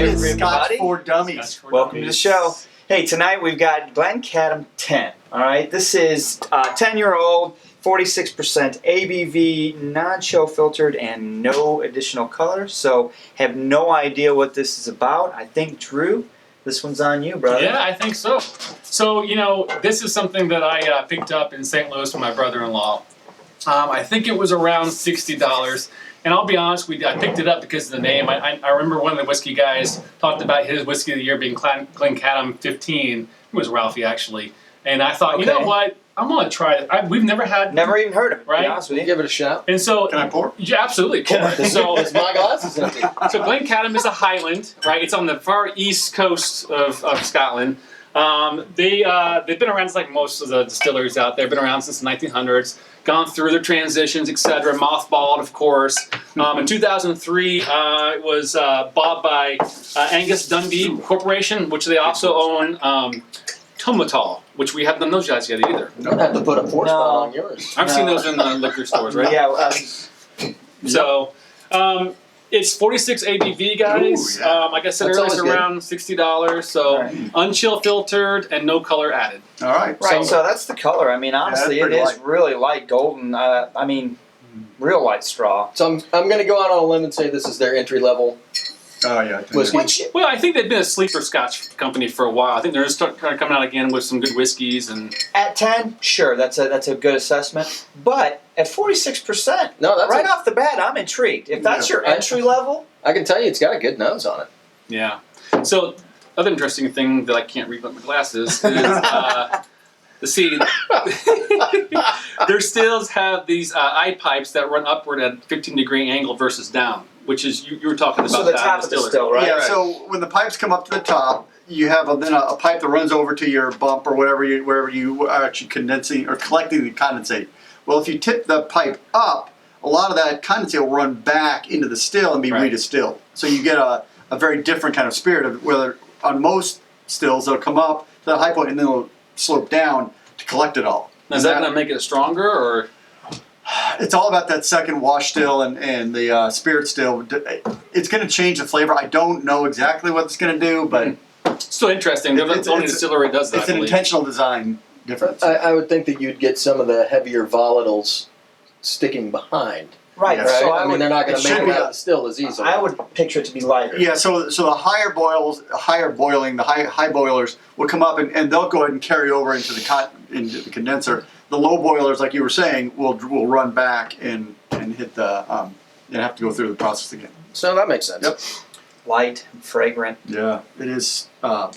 is Scotch everybody. for Dummies. Welcome to the show. Hey, tonight we've got Glencadam 10. All right, this is 10-year-old, 46% ABV, non-chill filtered, and no additional color. So, have no idea what this is about. I think, Drew, this one's on you, brother. Yeah, I think so. So, you know, this is something that I picked up in St. Louis from my brother-in-law. I think it was around $60. And I'll be honest with you, I picked it up because of the name. I remember one of the whiskey guys talked about his whiskey of the year being Glencadam 15. It was Ralphie, actually. And I thought, you know what? I'm going to try it. We've never had... Never even heard of it, right? To be honest with you. Give it a shot. And so... Can I pour? Yeah, absolutely. Pour. So, my glass is empty. So Glencadam is a Highland, right? It's on the far east coast of Scotland. They've been around, like most of the distilleries out there, been around since the 1900s, gone through their transitions, etc. Mothballed, of course. In 2003, it was bought by Angus Dundee Corporation, which they also own Tomatol, which we haven't done those guys yet either. You don't have to put a force bottle on yours. I've seen those in the liquor stores, right? Yeah. So, it's 46 ABV, guys. Ooh, yeah. Like I said That's earlier, it's always good. around $60. So, unchill filtered and no color added. All right. Right, so that's the color. I mean, honestly, it that's is pretty really light golden. I mean, real light straw. So I'm going to go out on a limb and say this is their entry level Oh, yeah. whiskey. Which, Well, I think they've been a sleeper Scotch company for a while. I think they're just kind of coming out again with some good whiskeys and. at 10, sure, that's a good assessment. But at 46%, No, that's right off the bat, I'm intrigued. If that's your entry level, I can tell you it's got a good nose on it. Yeah. So, other interesting thing that I can't read with my glasses is their stills have these eye pipes that run upward at 15-degree angle versus down, which is you were talking about. so the that top of the distillery. still, right? Yeah, so when the pipes come up to the top, you have then a pipe that runs over to your bump or wherever you are actually condensing or collecting the condensate. Well, if you tip the pipe up, a lot of that condensate will run back into the still and be redistilled. So you get a very different kind of spirit of whether on most stills they'll come up to the high point and then they'll slope down to collect it all. Is that going to make it stronger, or? It's all about that second wash still and the spirit still. It's going to change the flavor. I don't know exactly what it's going to do, but Still interesting. They're the only distillery that does that. it's an intentional design difference. I would think that you'd get some of the heavier volatiles sticking behind. Right. Yeah. Right? So I mean, they're not going it to make should it be out of the still as easily. I would picture it to be lighter. Yeah, so the higher boilers, the high boilers will come up and they'll go ahead and carry over into the condenser. The low boilers, like you were saying, will run back and hit the and have to go through the process again. So that makes sense. Yep. Light, fragrant. Yeah, it is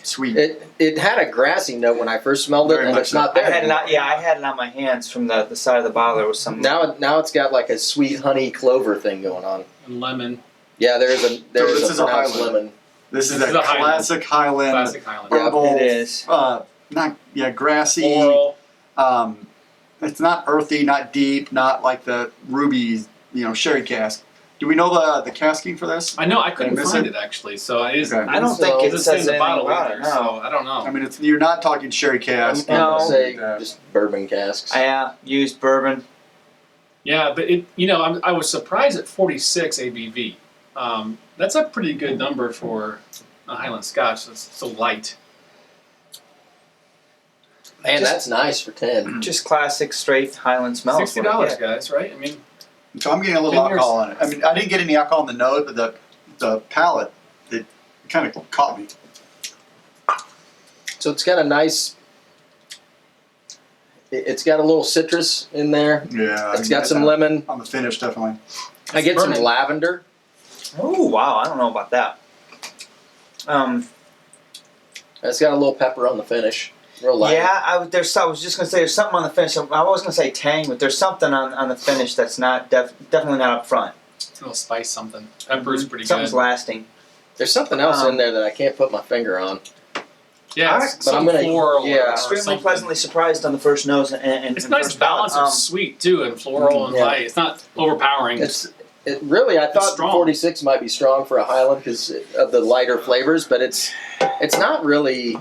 sweet. It had a grassy note when I first smelled it, Very and much it's so. not I there. had it on, I had it on my hands from the side of the bottle. There was some. Now it's got like a sweet honey clover thing going on. And lemon. Yeah, there's this a is a pronounced Highland. lemon. This is This a is a Highland. classic Highland. Classic Highland. Herbal, It is. Grassy. Floral. It's not earthy, not deep, not like the ruby, sherry cask. Do we know the casking for this? I know I couldn't Did I miss find it? it actually, so it is. Okay. I don't So- think it Doesn't says say in the anything bottle about either, it. No. so I don't know. I mean, you're not talking sherry cask. I'm No. gonna say Yeah. just bourbon casks. I used bourbon. Yeah, but I was surprised at 46 ABV. That's a pretty good number for a Highland Scotch. That's so light. Man, Just- that's nice for 10. Just classic, straight Highland smell. is what I $60, get. guys, right? I mean, So I'm getting a little 10 years. alcohol on it. I mean, I didn't get any alcohol in the nose, but the palate, it kind of caught me. So it's got a nice. It's got a little citrus in there. Yeah. It's got some lemon. On the finish, definitely. I get some burning. lavender. Oh wow! I don't know about that. It's got a little pepper on the finish. Real light. Yeah, I was just gonna say there's something on the finish. I was gonna say tang, but there's something on the finish that's not definitely not up front. it's a little spice something. Pepper's pretty Something's good. lasting. There's something else in there that I can't put my finger on. Yeah, Alright, it's but I'm some gonna- floral. yeah. or Extremely something. pleasantly surprised on the first nose and It's and nice first balance palate. of sweet too, and floral and Yeah. light. It's not overpowering. It really, I thought strong. 46 might be strong for a Highland because of the lighter flavors, but it's not really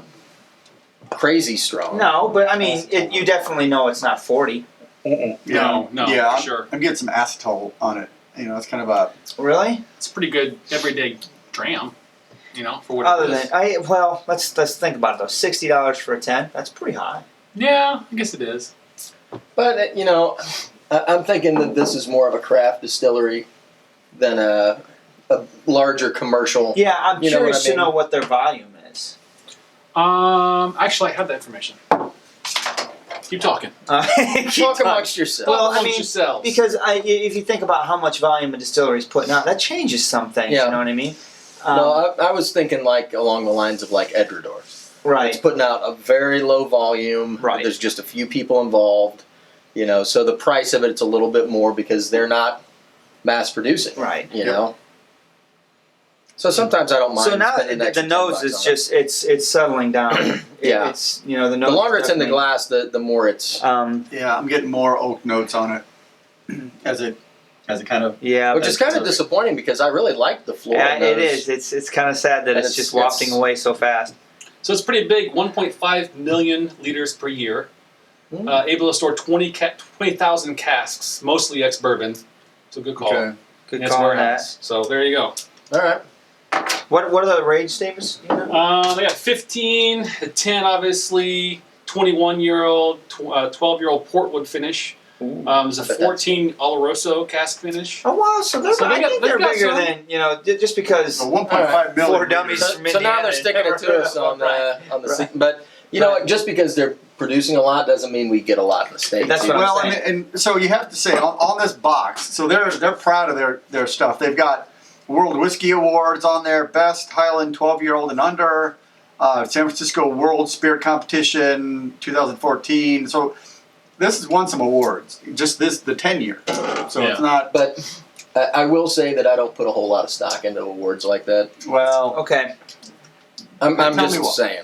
crazy strong. No, but I mean, you definitely know it's not 40. No, Yeah, for sure. I'm getting some acetol on it. It's kind of a. Really? It's a pretty good everyday dram. for what Other it is. than let's think about it though. $60 for a 10. That's pretty high. Yeah, I guess it is. But I'm thinking that this is more of a craft distillery than a larger commercial. Yeah, I'm You know what curious I mean? to know what their volume is. Actually, I have that information. Keep talking. Keep Talk talking. amongst yourselves. Well, I Amongst mean, yourselves. because if you think about how much volume a distillery is putting out, that changes some things. Yeah. You know what I mean? No, I was thinking like along the lines of like Edredor. right. It's putting out a very low volume. Right. There's just a few people involved. So the price of it's a little bit more because they're not mass producing. Right. You know. So sometimes I don't mind. So now spending an extra the nose $10 is on just it's settling down. Yeah. It's the nose. it. The longer it's in the definitely- glass, the more it's. Yeah, I'm getting more oak notes on it as it kind of. Yeah. Which but- is kind of disappointing because I really like the floral Yeah, it nose. is. It's kind of sad that And it's just wafting away so fast. So it's pretty big, 1.5 million liters per year. Able to store 20,000 casks, mostly ex-bourbon. So good call. Okay. Good And it's call on that. warehouse. So there you go. All right. What are the range statements? You know? They got 15, 10 obviously, 21-year-old, 12-year-old portwood finish. There's a 14 Oloroso cask finish. Oh wow! So they're So I think they're they've got bigger some. than just because. So 1.5 million. Four dummies. liters. From So now Indiana, they're sticking it to us on the Right. but know what, just because they're producing a lot doesn't mean we get a lot in the States. That's what I'm Well, saying. and so you have to say on this box. So they're proud of their stuff. They've got World Whiskey Awards on there, Best Highland 12-year-old and under, San Francisco World Spirit Competition 2014. So this has won some awards. Just the 10-year. So Yeah. it's not. But I will say that I don't put a whole lot of stock into awards like that. Well, Okay. I'm Tell me just what. saying.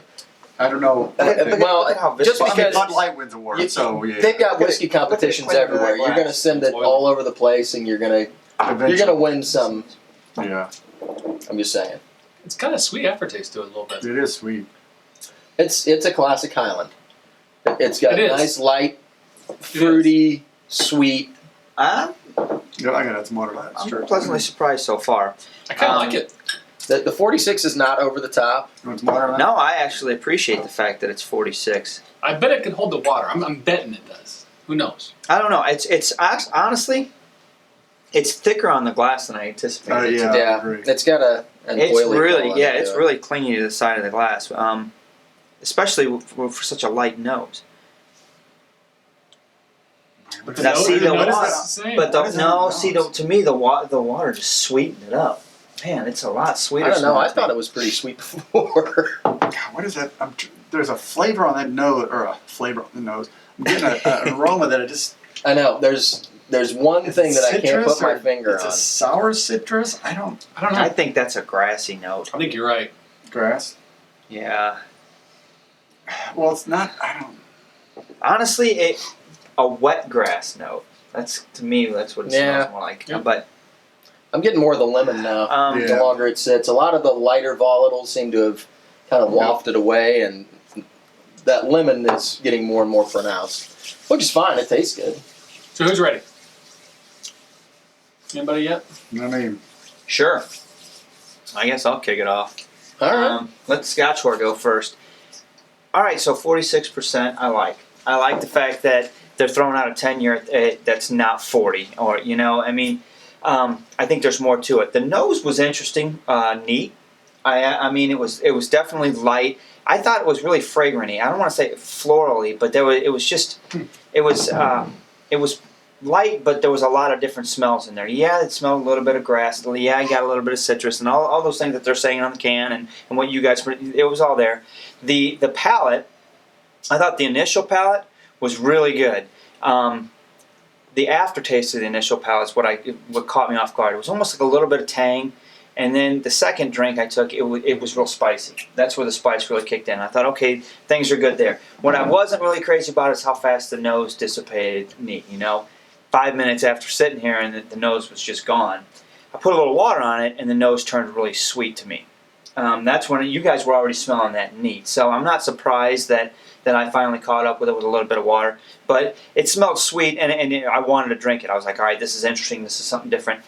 I don't know. Well, look at how just visible- I mean, because Bud Light wins awards, so yeah. they've got Look at whiskey it. Look at the competitions clean of that everywhere. You're glass. going to send it Oily. all over the place, and you're going to win some. Yeah, I'm just saying. It's got a sweet aftertaste to it a little bit. it is sweet. It's a classic Highland. It's got It a is. nice, light, fruity, sweet. Yeah, I got that's more of that. It's I'm true. pleasantly surprised so far. I kind of Um, like it. The 46 is not over the top. It's more of that. No, I actually appreciate the fact that it's 46. I bet it can hold the water. I'm betting it does. Who knows? I don't know. It's honestly, it's thicker on the glass than I anticipated. Yeah, I Yeah, agree. it's got an It's oily really quality to it's it. really clingy to the side of the glass, especially for such a light nose. But Now, see the what is water- that? Same. But What is that see nose? to me the water just sweetened it up. Man, it's a lot sweeter. I don't know. smelling I to thought me. it was pretty sweet before. God, what is that? There's a flavor on that nose, or a flavor on the nose. I'm getting an aroma that I just. I know. There's one thing that I can't put my finger it's on. a sour citrus. I don't. I don't know. I think that's a grassy note. I think you're right. Grass. Yeah. Well, it's not. I don't. Honestly, a wet grass note. That's to me. That's what it Yeah. smells more like. Yep. But I'm getting more of the lemon now. Yeah. The longer it sits, a lot of the lighter volatiles seem to have kind of wafted away, and that lemon is getting more and more pronounced, which is fine. It tastes good. So who's ready? Anybody yet? I mean, sure. I guess I'll kick it off. All right. Let Scotchware go first. All right, so 46%. I like the fact that they're throwing out a 10-year that's not 40, or I think there's more to it. The nose was interesting, neat. I mean, it was definitely light. I thought it was really fragranty. I don't want to say florally, but it was light, but there was a lot of different smells in there. Yeah, it smelled a little bit of grass. Yeah, I got a little bit of citrus and all those things that they're saying on the can and what you guys, it was all there. The palate, I thought the initial palate was really good. The aftertaste of the initial palate is what caught me off guard. It was almost like a little bit of tang, and then the second drink I took, it was real spicy. That's where the spice really kicked in. I thought, okay, things are good there. What I wasn't really crazy about is how fast the nose dissipated neat, 5 minutes after sitting here and the nose was just gone. I put a little water on it and the nose turned really sweet to me. That's when you guys were already smelling that neat. So I'm not surprised that I finally caught up with it with a little bit of water. But it smelled sweet and I wanted to drink it. I was like, all right, this is interesting. This is something different.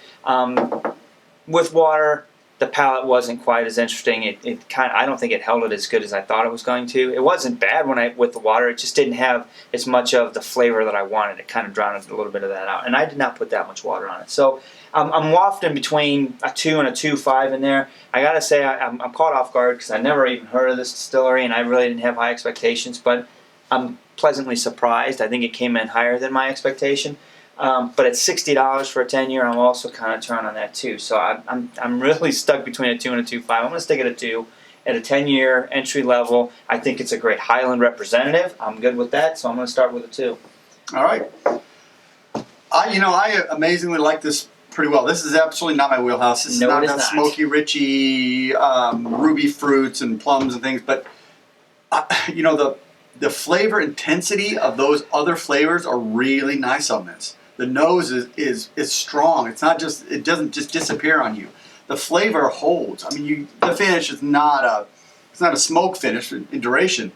With water, the palate wasn't quite as interesting. I don't think it held it as good as I thought it was going to. It wasn't bad with the water. It just didn't have as much of the flavor that I wanted. It kind of drowned a little bit of that out. And I did not put that much water on it. So I'm wafting between a 2 and a 2.5 in there. I gotta say I'm caught off guard because I never even heard of this distillery and I really didn't have high expectations. But I'm pleasantly surprised. I think it came in higher than my expectation. But at $60 for a 10-year, I'm also kind of turned on that too. So I'm really stuck between a 2 and a 2.5. I'm going to stick at a 2. At a 10-year entry level, I think it's a great Highland representative. I'm good with that, so I'm going to start with a 2. All right. I amazingly like this pretty well. This is absolutely not my wheelhouse. This is No, not it is that not. smoky, richy, ruby fruits and plums and things. But the flavor intensity of those other flavors are really nice on this. The nose is strong. It doesn't just disappear on you. The flavor holds. I mean, the finish is not a smoke finish in duration,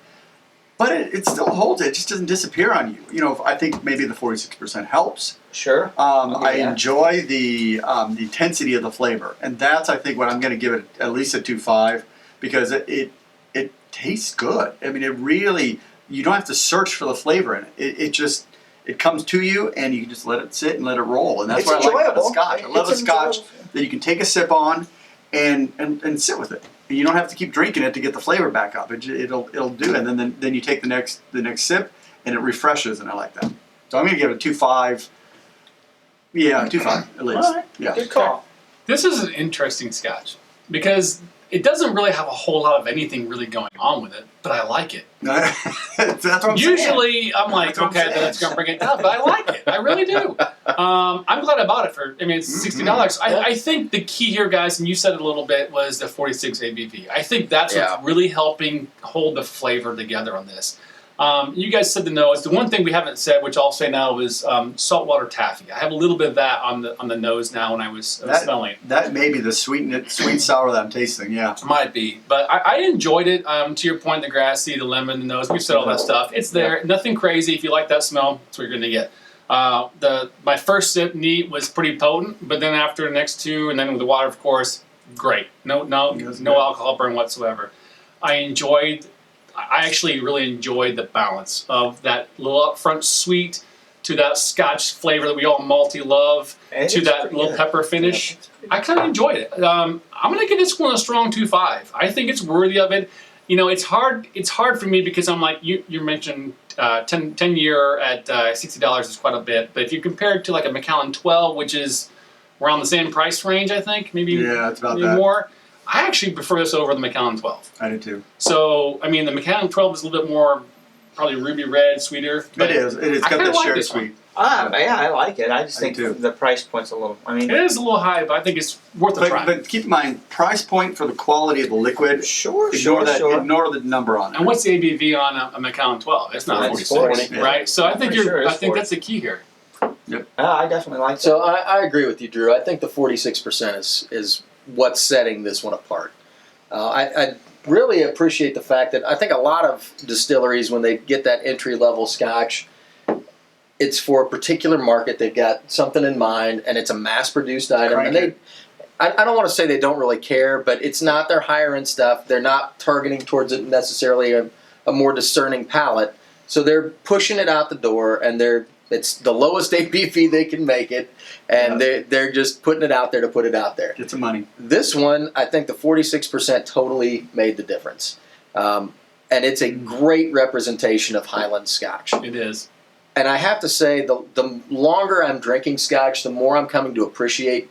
but it still holds. It just doesn't disappear on you. I think maybe the 46% helps. Sure. I enjoy the intensity of the flavor, and that's I think what I'm going to give it at least a 2.5 because it tastes good. I mean, it really you don't have to search for the flavor in it. It comes to you, and you can just let it sit and let it roll, and that's It's what I like about the enjoyable. Scotch. I love a It's Scotch enjoyable. that you can take a sip on and sit with it. You don't have to keep drinking it to get the flavor back up. It'll do it, and then you take the next sip, and it refreshes, and I like that. So I'm going to give it a 2.5. Yeah, 2.5 at least. All right. Yeah. Good call. This is an interesting Scotch because it doesn't really have a whole lot of anything really going on with it, but I like it. That's what I'm saying. Usually, I'm like, That's what I'm okay, saying. then it's going to bring it down, but I like it. I really do. I'm glad I bought it for, it's $60. I think the key here, guys, and you said it a little bit, was the 46 ABV. I think that's what's really helping hold the flavor together on this. You guys said the nose. The one thing we haven't said, which I'll say now, is saltwater taffy. I have a little bit of that on the nose now when I was smelling it. That may be the sweet sour that I'm tasting. Yeah. Might be, but I enjoyed it. To your point, the grassy, the lemon, the nose. We've said all that stuff. It's there. Nothing crazy. If you like that smell, that's what you're going to get. My first sip, neat, was pretty potent, but then after the next two, and then with the water, of course, great. No alcohol burn whatsoever. I actually really enjoyed the balance of that little upfront sweet to that Scotch flavor that we all malty love to that little pepper finish. I kind of enjoyed it. I'm going to give this one a strong 2.5. I think it's worthy of it. It's hard for me because I'm like, you mentioned 10-year at $60 is quite a bit. But if you compare it to like a Macallan 12, which is around the same price range, I think, maybe it's about maybe that. more, I actually prefer this over the Macallan 12. I do too. So, the Macallan 12 is a little bit more, probably ruby red, sweeter. It is. It's got that sherry sweet. Yeah, I like it. I just think do. the price point's a little. It is a little high, but I think it's worth a try. But keep in mind, price point for the quality of the liquid. Sure. Ignore the number on it. And what's the ABV on a Macallan 12? It's not That's 46, 40, right? So I think it's 40. that's the key here. I definitely like that. So I agree with you, Drew. I think the 46% is what's setting this one apart. I really appreciate the fact that I think a lot of distilleries, when they get that entry-level Scotch, it's for a particular market. They've got something in mind, and it's a mass-produced item. And I don't want to say they don't really care, but it's not their higher-end stuff. They're not targeting towards it necessarily a more discerning palate. So they're pushing it out the door, and it's the lowest ABV they can make it, and they're just putting it out there to put it out there. Get some money. This one, I think the 46% totally made the difference. And it's a great representation of Highland Scotch. It is. And I have to say, the longer I'm drinking Scotch, the more I'm coming to appreciate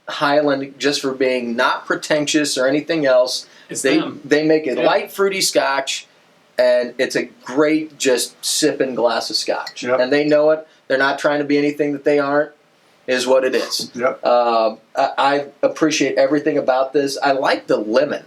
Highland just for being not pretentious or anything else. They make a light, fruity Scotch, and it's a great just sipping glass of Scotch. Yep. And they know it. They're not trying to be anything that they aren't, is what it is. Yep. I appreciate everything about this. I like the lemon.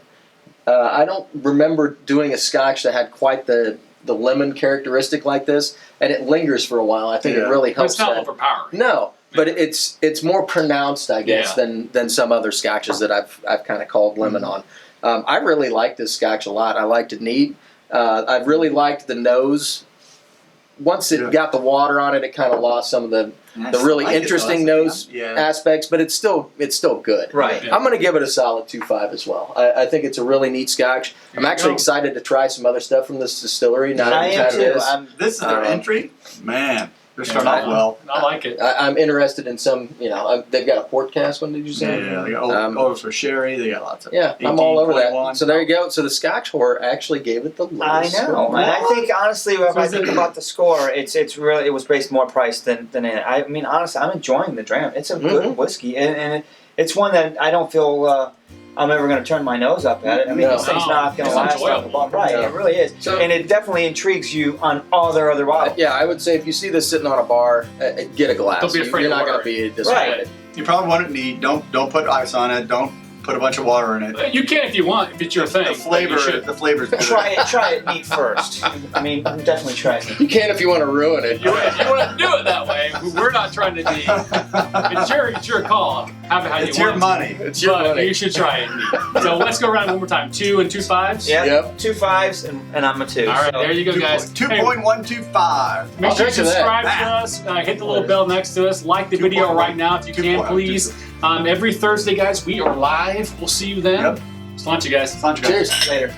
I don't remember doing a Scotch that had quite the lemon characteristic like this, and it lingers for a while. I think it really But helps. it's not that. overpowering. No, but it's more pronounced, I guess, than some other Scotches that I've kind of called lemon on. I really like this Scotch a lot. I liked it neat. I really liked the nose. once it got the water on it, it kind of lost some of the really interesting nose aspects, but it's still good. Right. Yeah. I'm going to give it a solid 2.5 as well. I think it's a really neat Scotch. I'm actually excited to try some other stuff from this distillery. Now I am too. This is their entry. Man, they're starting off well. I like it. I'm interested in some. They've got a port cask one. Did you say? Yeah, they got for sherry. They got lots of. Yeah, I'm all over that. 18.1. So there you go. So the Scotch whore actually gave it the lowest. I know, score. and I think honestly, if I think about the score, it's really it was based more price than in it. I mean, honestly, I'm enjoying the dram. It's a good whiskey, and it's one that I don't feel I'm ever going to turn my nose up at it. I mean, this thing's not going to last long. Right, it really is, and it definitely intrigues you on all their other bottles. Yeah, I would say if you see this sitting on a bar, get a glass. Don't be afraid You're to not going order to be disappointed. Right. You probably want it neat. Don't put ice on it. Don't put a bunch of water in it. You can if you want, if it's your thing. The flavor's good. Try it neat first. I mean, definitely try it neat. You can if you want to ruin it. If you want to do it that way, we're not trying to be. It's your call. Have it how It's you your want. money. It's your But money. you should try it. So let's go around one more time. 2 and 2 5s. Yeah, Yep. 2 5s and I'm a 2. All right, so. there you go, guys. Hey, 2.125. make sure you drink to that. subscribe to us. Hit the little bell next to us. Like the video right now if you can, 2.1, please. Every Thursday, guys, we are live. We'll see you then. Yep. Lunch, you guys. Lunch, guys. Cheers. Later.